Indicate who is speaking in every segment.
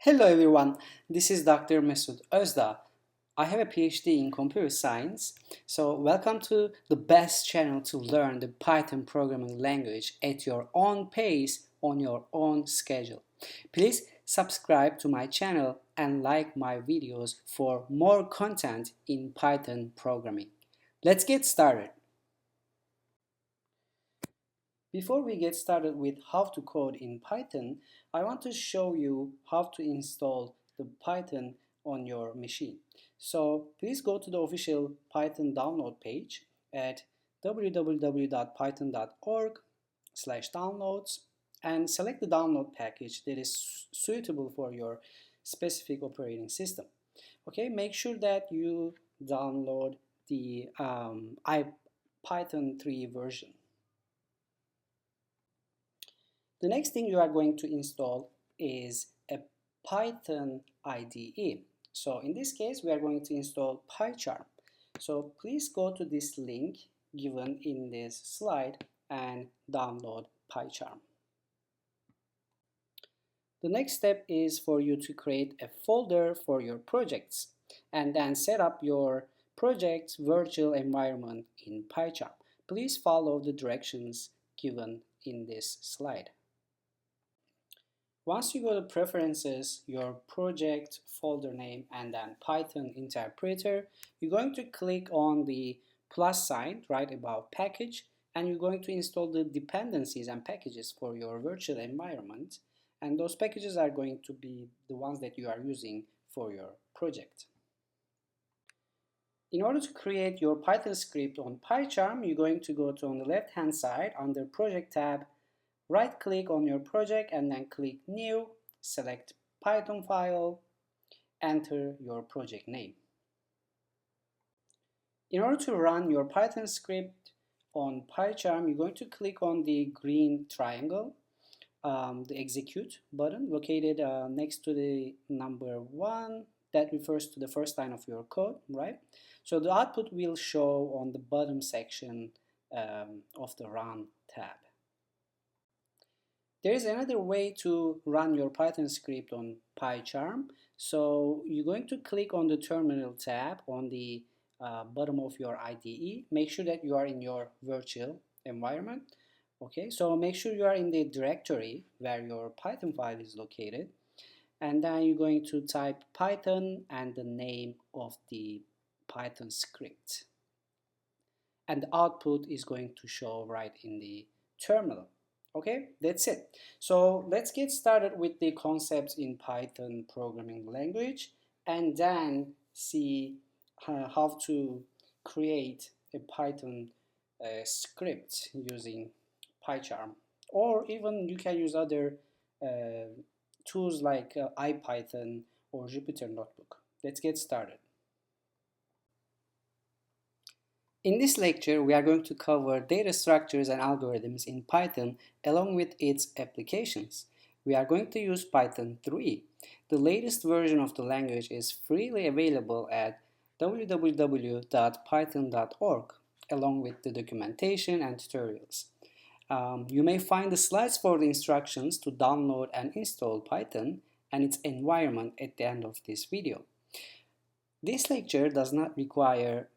Speaker 1: Hello everyone, this is Dr. Mesut Özdağ. I have a PhD in computer science, so welcome to the best channel to learn the Python programming language at your own pace on your own schedule. Please subscribe to my channel and like my videos for more content in Python programming. Let's get started. Before we get started with how to code in Python, I want to show you how to install the Python on your machine. So please go to the official Python download page at www.python.org/downloads and select the download package that is suitable for your specific operating system. Okay, make sure that you download the iPython 3 version. The next thing you are going to install is a Python IDE. So in this case, we are going to install PyCharm. So please go to this link given in this slide and download PyCharm. The next step is for you to create a folder for your projects and then set up your project's virtual environment in PyCharm. Please follow the directions given in this slide. Once you go to Preferences, your project folder name, and then Python interpreter, you're going to click on the plus sign right above package, and you're going to install the dependencies and packages for your virtual environment, and those packages are going to be the ones that you are using for your project. In order to create your Python script on PyCharm, you're going to go to on the left hand side under Project tab, right click on your project and then click New, select Python file, enter your project name. In order to run your Python script on PyCharm, you're going to click on the green triangle, the execute button located next to the number 1 that refers to the first line of your code, right? So the output will show on the bottom section of the Run tab. There is another way to run your Python script on PyCharm. So you're going to click on the Terminal tab on the bottom of your IDE. Make sure that you are in your virtual environment. Okay, so make sure you are in the directory where your Python file is located. And then you're going to type Python and the name of the Python script. And the output is going to show right in the terminal. Okay, that's it. So let's get started with the concepts in Python programming language and then see how to create a Python script using PyCharm, or even you can use other tools like iPython or Jupyter Notebook. Let's get started. In this lecture, we are going to cover data structures and algorithms in Python along with its applications. We are going to use Python 3. The latest version of the language is freely available at www.python.org along with the documentation and tutorials. You may find the slides for the instructions to download and install Python and its environment at the end of this video. This lecture does not require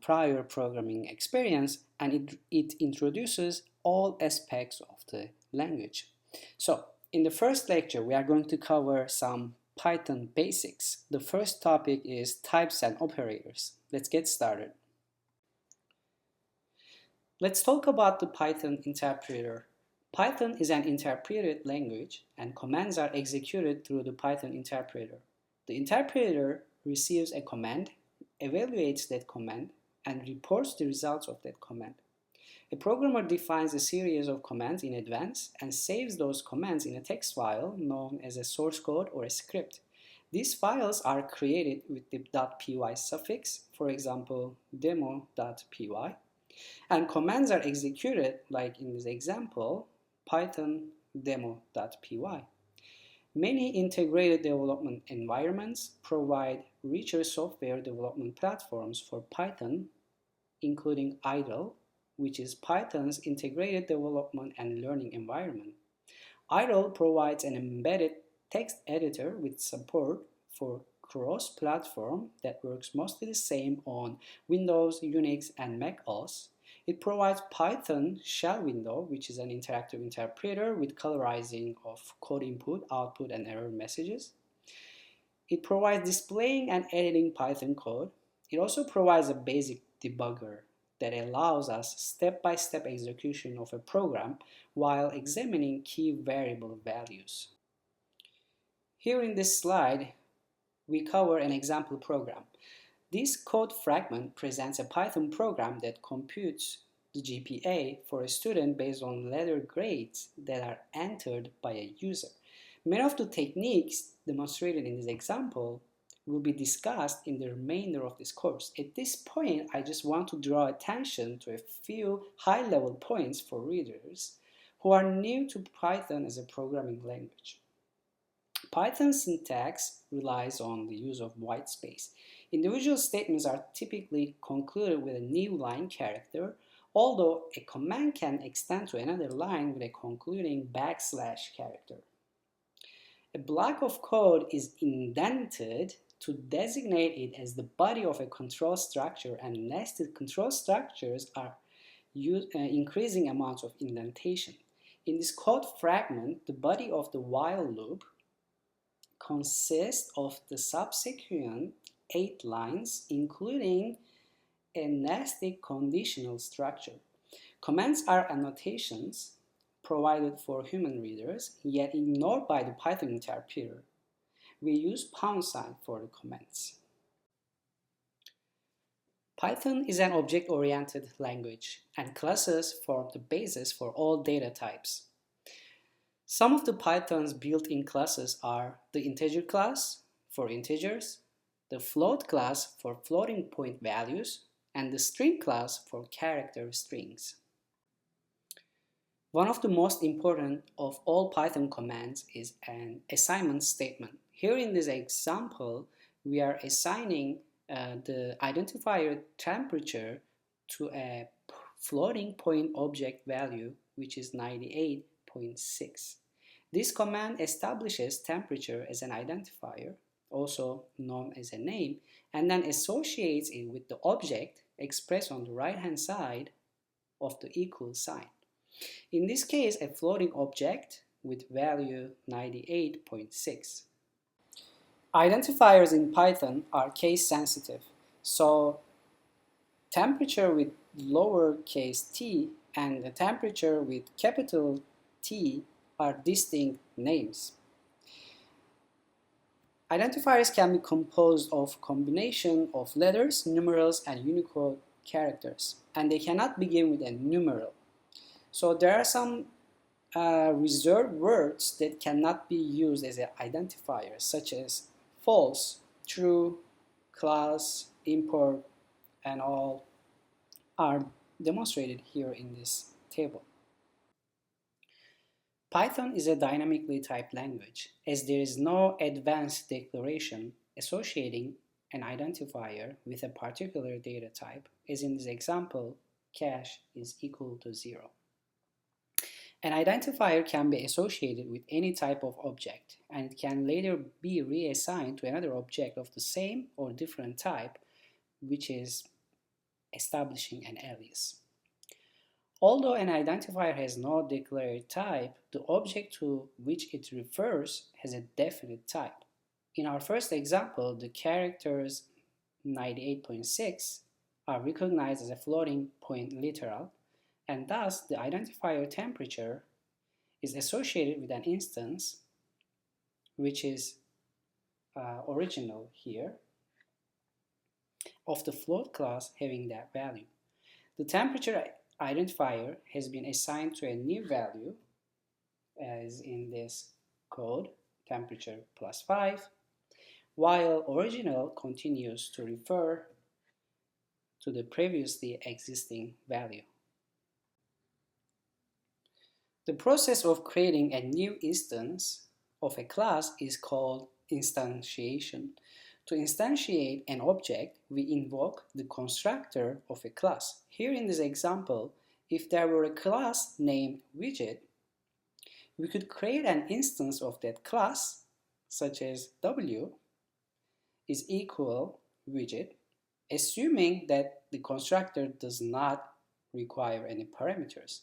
Speaker 1: prior programming experience, and it introduces all aspects of the language. So, in the first lecture, we are going to cover some Python basics. The first topic is types and operators. Let's get started. Let's talk about the Python interpreter. Python is an interpreted language, and commands are executed through the Python interpreter. The interpreter receives a command, evaluates that command, and reports the results of that command. A programmer defines a series of commands in advance and saves those commands in a text file known as a source code or a script. These files are created with the .py suffix, for example, demo.py, and commands are executed, like in this example, python demo.py. Many integrated development environments provide richer software development platforms for Python, including IDLE, which is Python's integrated development and learning environment. IDLE provides an embedded text editor with support for cross-platform that works mostly the same on Windows, Unix, and Mac OS. It provides Python shell window, which is an interactive interpreter with colorizing of code input, output, and error messages. It provides displaying and editing Python code. It also provides a basic debugger that allows us step-by-step execution of a program while examining key variable values. Here in this slide, we cover an example program. This code fragment presents a Python program that computes the GPA for a student based on letter grades that are entered by a user. Many of the techniques demonstrated in this example will be discussed in the remainder of this course. At this point, I just want to draw attention to a few high-level points for readers who are new to Python as a programming language. Python syntax relies on the use of white space. Individual statements are typically concluded with a new line character, although a command can extend to another line with a concluding backslash character. A block of code is indented to designate it as the body of a control structure, and nested control structures are increasing amounts of indentation. In this code fragment, the body of the while loop consists of the subsequent 8 lines, including a nested conditional structure. Comments are annotations provided for human readers, yet ignored by the Python interpreter. We use # for the comments. Python is an object-oriented language, and classes form the basis for all data types. Some of the Python's built-in classes are the integer class for integers, the float class for floating point values, and the string class for character strings. One of the most important of all Python commands is an assignment statement. Here in this example, we are assigning the identifier temperature to a floating point object value, which is 98.6. This command establishes temperature as an identifier, also known as a name, and then associates it with the object expressed on the right-hand side of the equal sign. In this case, a floating object with value 98.6. Identifiers in Python are case sensitive, so temperature with lowercase t and the temperature with capital T are distinct names. Identifiers can be composed of combination of letters, numerals, and Unicode characters, and they cannot begin with a numeral. So there are some reserved words that cannot be used as an identifier, such as false, true, class, import, and all are demonstrated here in this table. Python is a dynamically typed language, as there is no advanced declaration associating an identifier with a particular data type, as in this example, cash is equal to 0. An identifier can be associated with any type of object, and it can later be reassigned to another object of the same or different type, which is establishing an alias. Although an identifier has no declared type, the object to which it refers has a definite type. In our first example, the characters 98.6 are recognized as a floating point literal, and thus the identifier temperature is associated with an instance which is original here of the float class having that value. The temperature identifier has been assigned to a new value, as in this code, temperature +5, while original continues to refer to the previously existing value. The process of creating a new instance of a class is called instantiation. To instantiate an object, we invoke the constructor of a class. Here in this example, if there were a class named widget, we could create an instance of that class such as W is equal widget, assuming that the constructor does not require any parameters.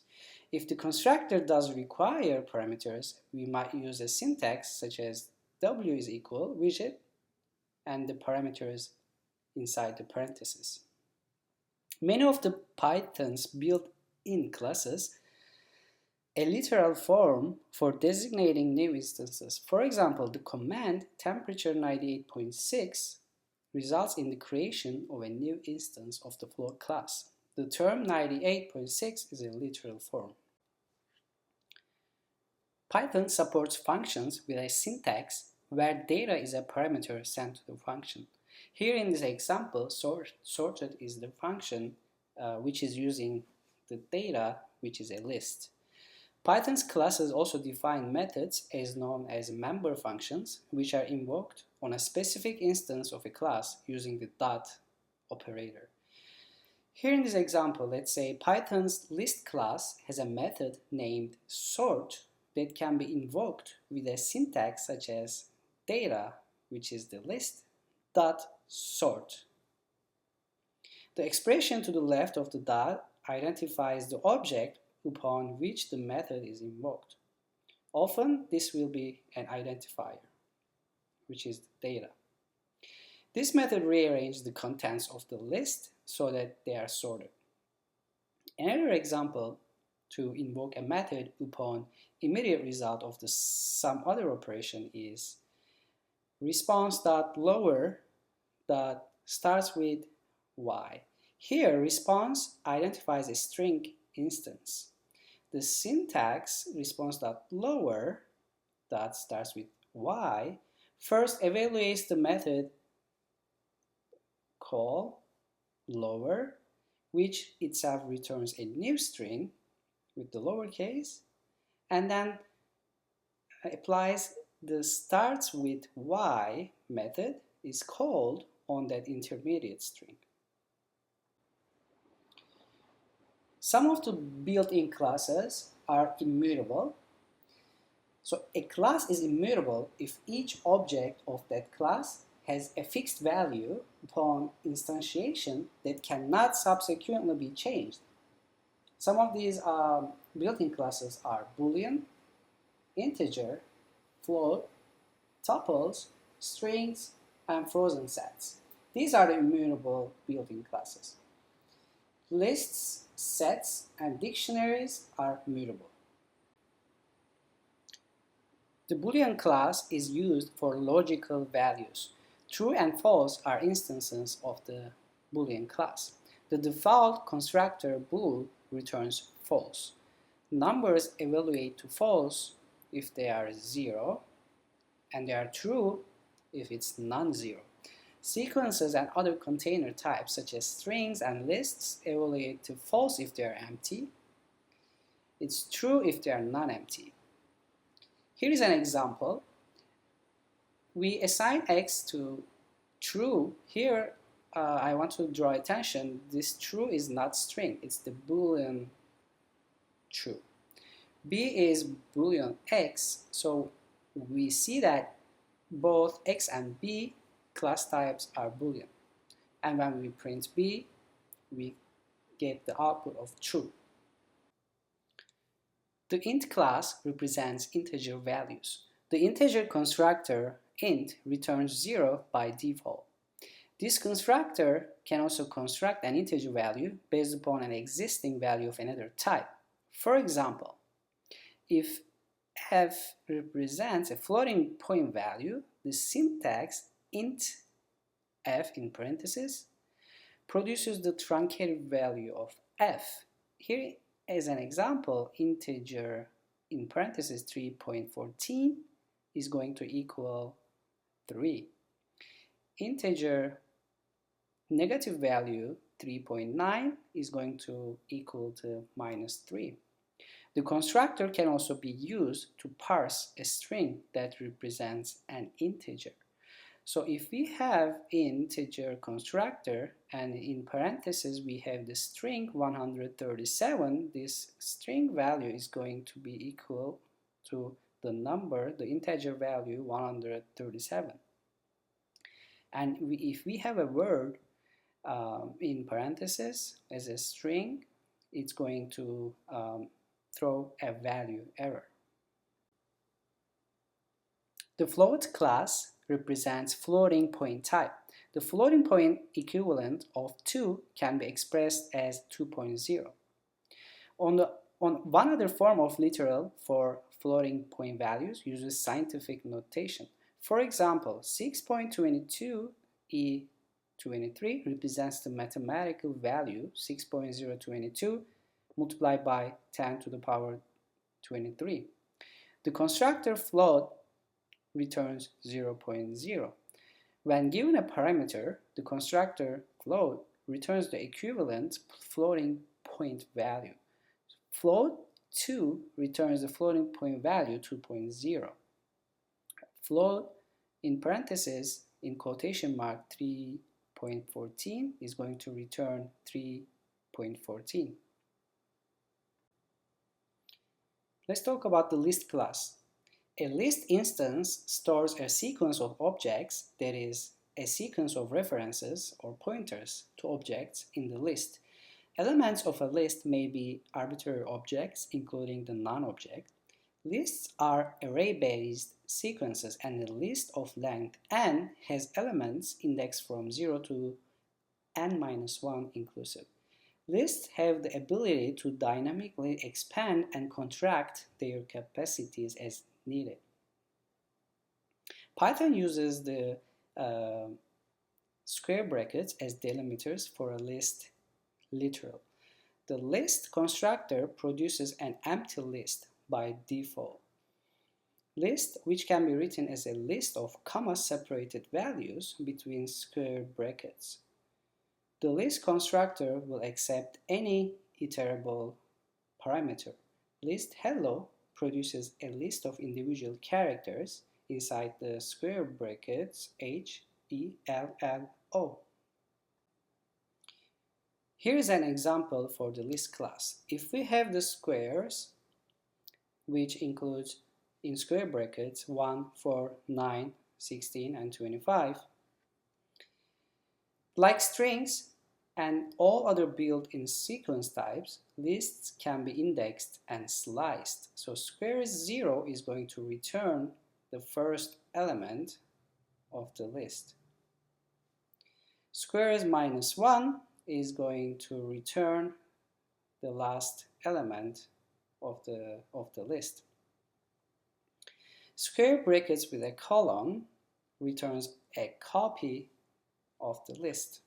Speaker 1: If the constructor does require parameters, we might use a syntax such as W is equal widget and the parameters inside the parentheses. Many of the Python's built-in classes a literal form for designating new instances. For example, the command temperature 98.6 results in the creation of a new instance of the float class. The term 98.6 is a literal form. Python supports functions with a syntax where data is a parameter sent to the function. Here in this example, sorted is the function which is using the data, which is a list. Python's classes also define methods as known as member functions, which are invoked on a specific instance of a class using the dot operator. Here in this example, let's say Python's list class has a method named sort that can be invoked with a syntax such as data, which is the list, dot sort. The expression to the left of the dot identifies the object upon which the method is invoked. Often this will be an identifier, which is the data. This method rearranges the contents of the list so that they are sorted. Another example to invoke a method upon immediate result of some other operation is response.lower that starts with y. Here, response identifies a string instance. The syntax response.lower that starts with y first evaluates the method call lower, which itself returns a new string with the lowercase, and then applies the starts with y method is called on that intermediate string. Some of the built-in classes are immutable. So a class is immutable if each object of that class has a fixed value upon instantiation that cannot subsequently be changed. Some of these built-in classes are Boolean, integer, float, tuples, strings, and frozen sets. These are the immutable built-in classes. Lists, sets, and dictionaries are mutable. The Boolean class is used for logical values. True and false are instances of the Boolean class. The default constructor bool returns false. Numbers evaluate to false if they are 0, and they are true if it's non-zero. Sequences and other container types such as strings and lists evaluate to false if they are empty. It's true if they are non-empty. Here is an example. We assign x to true. Here I want to draw attention. This true is not string. It's the Boolean true. B is Boolean x. So we see that both x and b class types are Boolean. And when we print b, we get the output of true. The int class represents integer values. The integer constructor int returns 0 by default. This constructor can also construct an integer value based upon an existing value of another type. For example, if f represents a floating point value, the syntax int f in parentheses produces the truncated value of f. Here as an example, integer in parentheses 3.14 is going to equal 3. Integer negative value 3.9 is going to equal to -3. The constructor can also be used to parse a string that represents an integer. So if we have integer constructor and in parentheses we have the string 137, this string value is going to be equal to the the number, the integer value 137. And if we have a word in parentheses as a string, it's going to throw a value error. The float class represents floating point type. The floating point equivalent of 2 can be expressed as 2.0. On one other form of literal for floating point values uses scientific notation. For example, 6.22 E23 represents the mathematical value 6.022 multiplied by 10 to the power 23. The constructor float returns 0.0. When given a parameter, the constructor float returns the equivalent floating point value. Float 2 returns the floating point value 2.0. Float in parentheses in quotation mark 3.14 is going to return 3.14. Let's talk about the list class. A list instance stores a sequence of objects, that is, a sequence of references or pointers to objects in the list. Elements of a list may be arbitrary objects, including the non-object. Lists are array-based sequences, and a list of length n has elements indexed from 0 to n-1 inclusive. Lists have the ability to dynamically expand and contract their capacities as needed. Python uses the square brackets as delimiters for a list literal. The list constructor produces an empty list by default. List, which can be written as a list of comma-separated values between square brackets. The list constructor will accept any iterable parameter. List hello produces a list of individual characters inside the square brackets H, E, L, L, O. Here is an example for the list class. If we have the squares, which includes in square brackets 1, 4, 9, 16, and 25, like strings and all other built-in sequence types, lists can be indexed and sliced. So square 0 is going to return the first element of the list. Square -1 is going to return the last element of the list. Square brackets with a colon returns a copy of the list.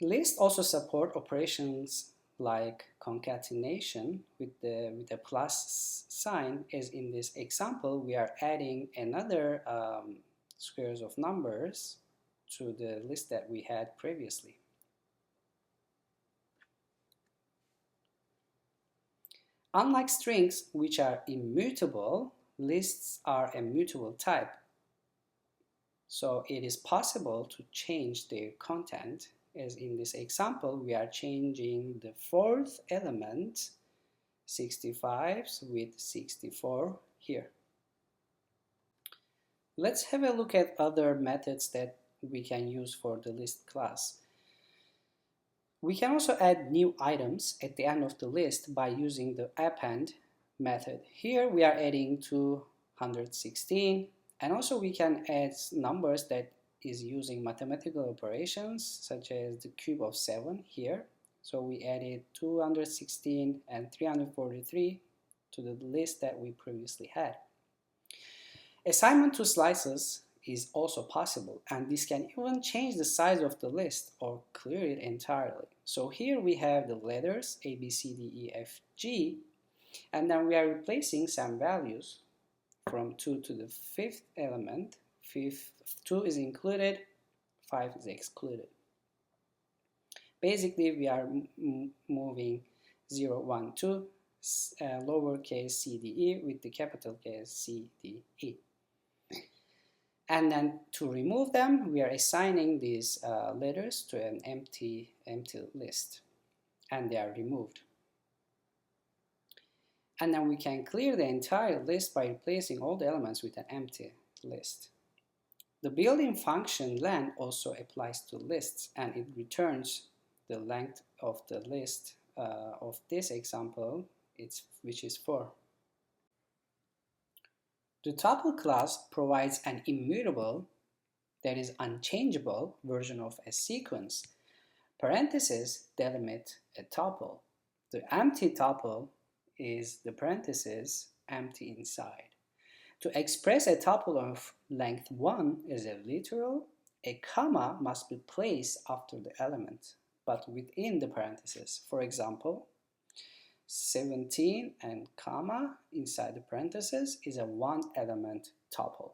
Speaker 1: Lists also support operations like concatenation with a plus sign, as in this example we are adding another squares of numbers to the list that we had previously. Unlike strings, which are immutable, lists are a mutable type. So it is possible to change their content. As in this example, we are changing the fourth element, 65, with 64 here. Let's have a look at other methods that we can use for the list class. We can also add new items at the end of the list by using the append method. Here we are adding 216, and also we can add numbers that is using mathematical operations such as the cube of 7 here. So we added 216 and 343 to the list that we previously had. Assignment to slices is also possible, and this can even change the size of the list or clear it entirely. So here we have the letters A, B, C, D, E, F, G, and then we are replacing some values from 2 to the 5th element. 2 is included, 5 is excluded. Basically, we are moving 0, 1, 2, lowercase c, d, e with the capital case C, D, E. And then to remove them, we are assigning these letters to an empty list, and they are removed. And then we can clear the entire list by replacing all the elements with an empty list. The built-in function len also applies to lists, and it returns the length of the list of this example, which is 4. The tuple class provides an immutable, that is unchangeable, version of a sequence. Parentheses delimit a tuple. The empty tuple is the parenthesis empty inside. To express a tuple of length 1 as a literal, a comma must be placed after the element, but within the parentheses. For example, 17 and comma inside the parentheses is a one-element tuple.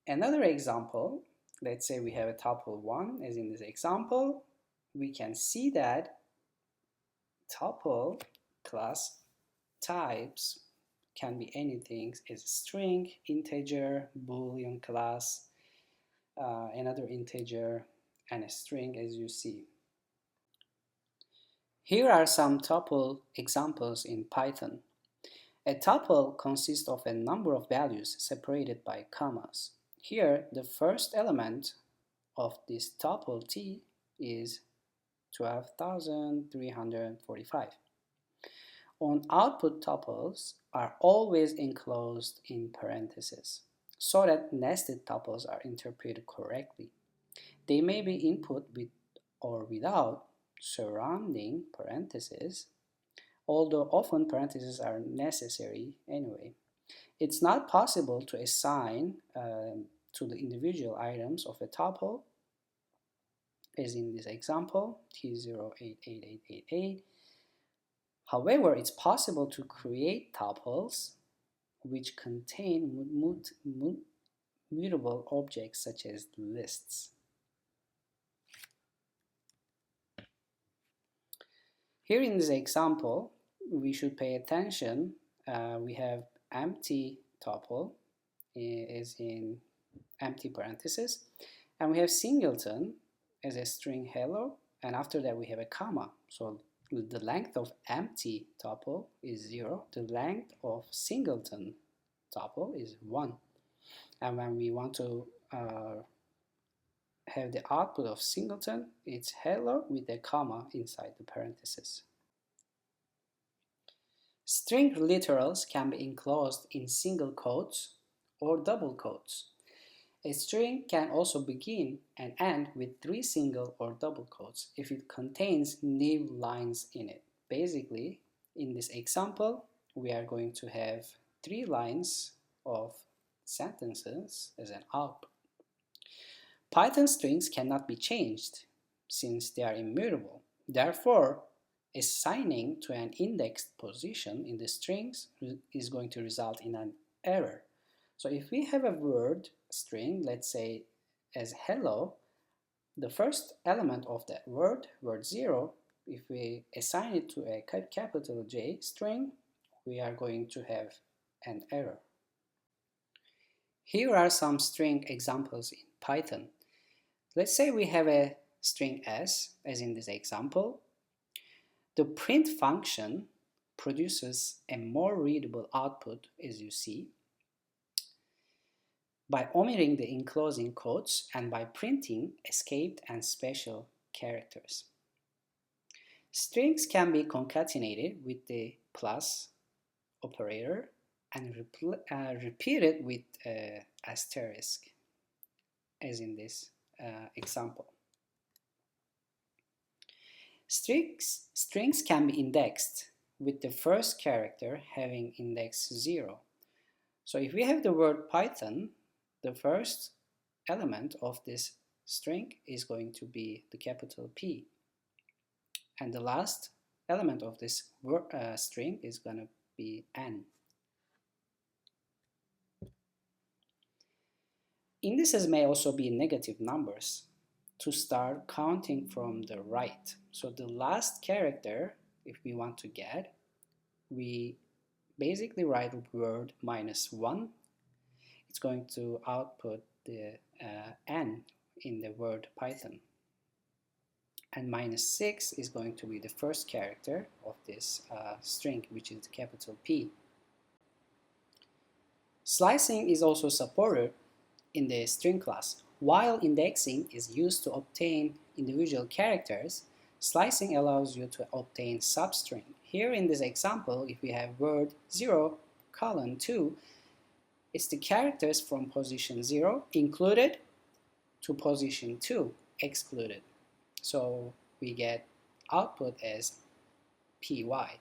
Speaker 1: Another example, let's say we have a tuple 1, as in this example, we can see that tuple class types can be anything as a string, integer, boolean class, another integer, and a string, as you see. Here are some tuple examples in Python. A tuple consists of a number of values separated by commas. Here, the first element of this tuple t is 12,345. On output tuples are always enclosed in parentheses, so that nested tuples are interpreted correctly. They may be input with or without surrounding parentheses, although often parentheses are necessary anyway. It's not possible to assign to the individual items of a tuple, as in this example, T088888. However, it's possible to create tuples which contain mutable objects such as lists. Here in this example, we should pay attention. We have empty tuple, as in empty parentheses, and we have singleton as a string hello, and after that we have a comma. So the length of empty tuple is 0, the length of singleton tuple is 1. And when we want to have the output of singleton, it's hello with a comma inside the parentheses. String literals can be enclosed in single quotes or double quotes. A string can also begin and end with 3 single or double quotes if it contains new lines in it. Basically, in this example, we are going to have 3 lines of sentences as an output. Python strings cannot be changed since they are immutable. Therefore, assigning to an indexed position in the strings is going to result in an error. So if we have a word string, let's say as hello, the first element of that word 0, if we assign it to a capital J string, we are going to have an error. Here are some string examples in Python. Let's say we have a string s, as in this example. The print function produces a more readable output, as you see, by omitting the enclosing quotes and by printing escaped and special characters. Strings can be concatenated with the plus operator and repeated with asterisk, as in this example. Strings can be indexed with the first character having index 0. So if we have the word Python, the first element of this string is going to be the capital P, and the last element of this string is going to be N. Indices may also be negative numbers to start counting from the right. So the last character, if we want to get, we basically write word -1. It's going to output the N in the word Python. and -6 is going to be the first character of this string, which is the capital P. Slicing is also supported in the string class. While indexing is used to obtain individual characters, slicing allows you to obtain substring. Here in this example, if we have word 0, 2, it's the characters from position 0 included to position 2 excluded. So we get output as PY.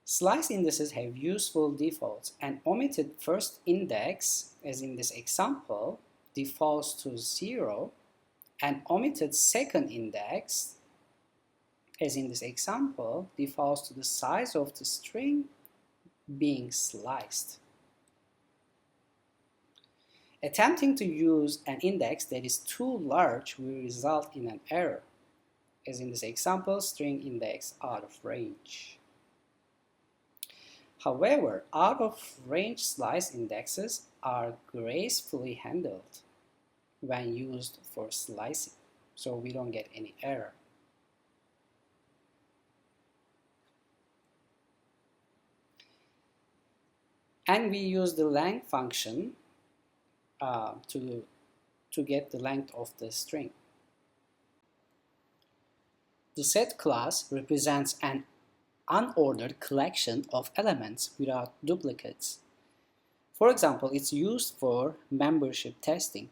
Speaker 1: Slice indices have useful defaults. An omitted first index, as in this example, defaults to 0. An omitted second index, as in this example, defaults to the size of the string being sliced. Attempting to use an index that is too large will result in an error, as in this example, string index out of range. However, out-of-range slice indexes are gracefully handled when used for slicing, so we don't get any error. And we use the length function to get the length of the string. The set class represents an unordered collection of elements without duplicates. For example, it's used for membership testing.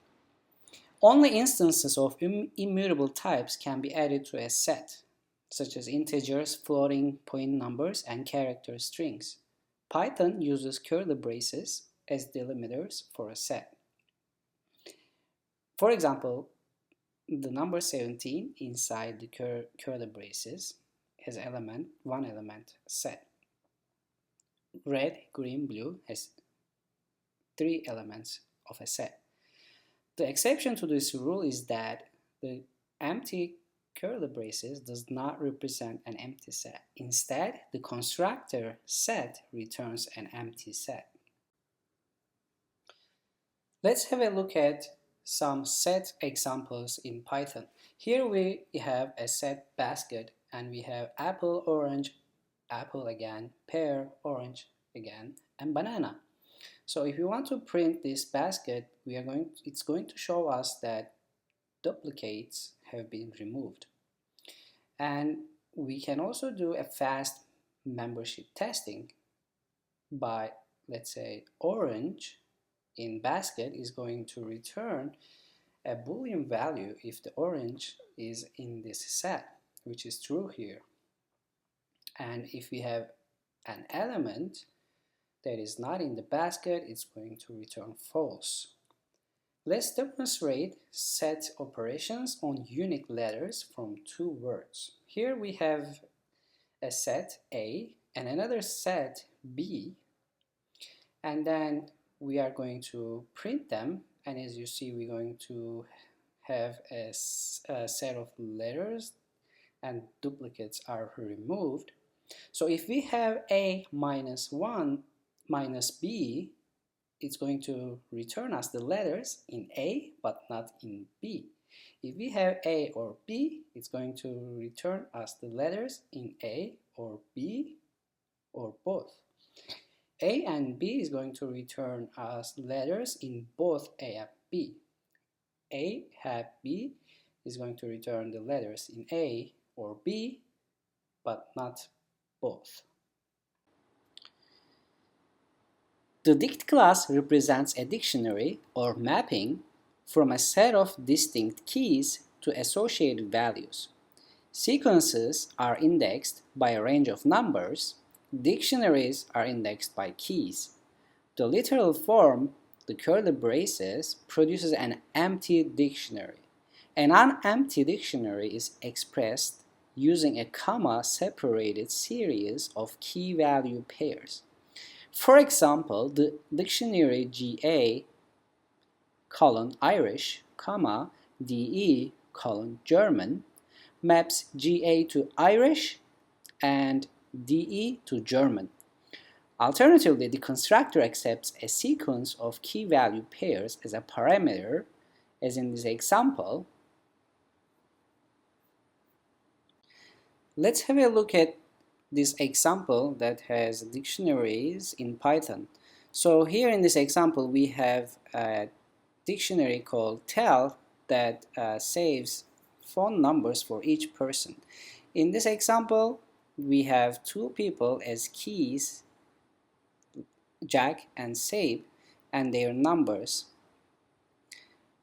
Speaker 1: Only instances of immutable types can be added to a set, such as integers, floating point numbers, and character strings. Python uses curly braces as delimiters for a set. For example, the number 17 inside the curly braces has one element set. Red, green, blue has 3 elements of a set. The exception to this rule is that the empty curly braces does not represent an empty set. Instead, the constructor set returns an empty set. Let's have a look at some set examples in Python. Here we have a set basket, and we have apple, orange, apple again, pear, orange again, and banana. So if we want to print this basket, it's going to show us that duplicates have been removed. And we can also do a fast membership testing by, let's say, orange in basket is going to return a Boolean value if the orange is in this set, which is true here. And if we have an element that is not in the basket, it's going to return false. Let's demonstrate set operations on unique letters from 2 words. Here we have a set A and another set B, and then we are going to print them, and as you see, we're going to have a set of letters and duplicates are removed. So if we have A minus 1 minus B, it's going to return us the letters in A but not in B. If we have A or B, it's going to return us the letters in A or B or both. A and B is going to return us letters in both A and B. A have B is going to return the letters in A or B, but not both. The dict class represents a dictionary or mapping from a set of distinct keys to associated values. Sequences are indexed by a range of numbers. Dictionaries are indexed by keys. The literal form, the curly braces, produces an empty dictionary. An unempty dictionary is expressed using a comma-separated series of key-value pairs. For example, the dictionary GA Irish, DE German maps GA to Irish and DE to German. Alternatively, the constructor accepts a sequence of key-value pairs as a parameter, as in this example, Let's have a look at this example that has dictionaries in Python. So here in this example we have a dictionary called tel that saves phone numbers for each person. In this example we have two people as keys, Jack and Sabe, and their numbers.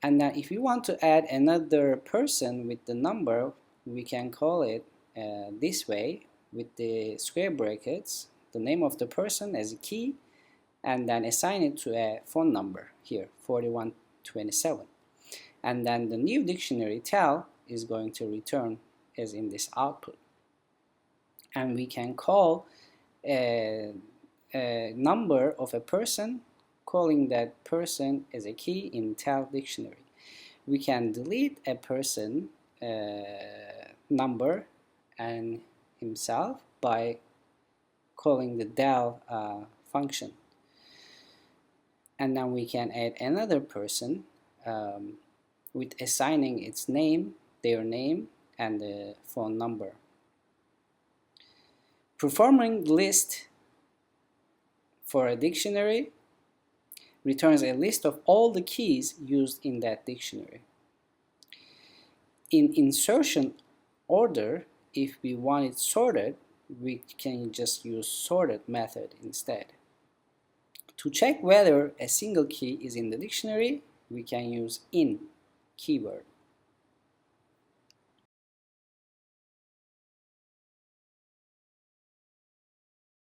Speaker 1: And now if you want to add another person with the number, we can call it this way, with the square brackets, the name of the person as a key, and then assign it to a phone number here, 4127. And then the new dictionary tel is going to return as in this output. And we can call a number of a person, calling that person as a key in tel dictionary. We can delete a person number and himself by calling the del function. And then we can add another person with assigning its name, their name, and the phone number. Performing list for a dictionary returns a list of all the keys used in that dictionary. In insertion order, if we want it sorted, we can just use sorted method instead. To check whether a single key is in the dictionary, we can use in keyword.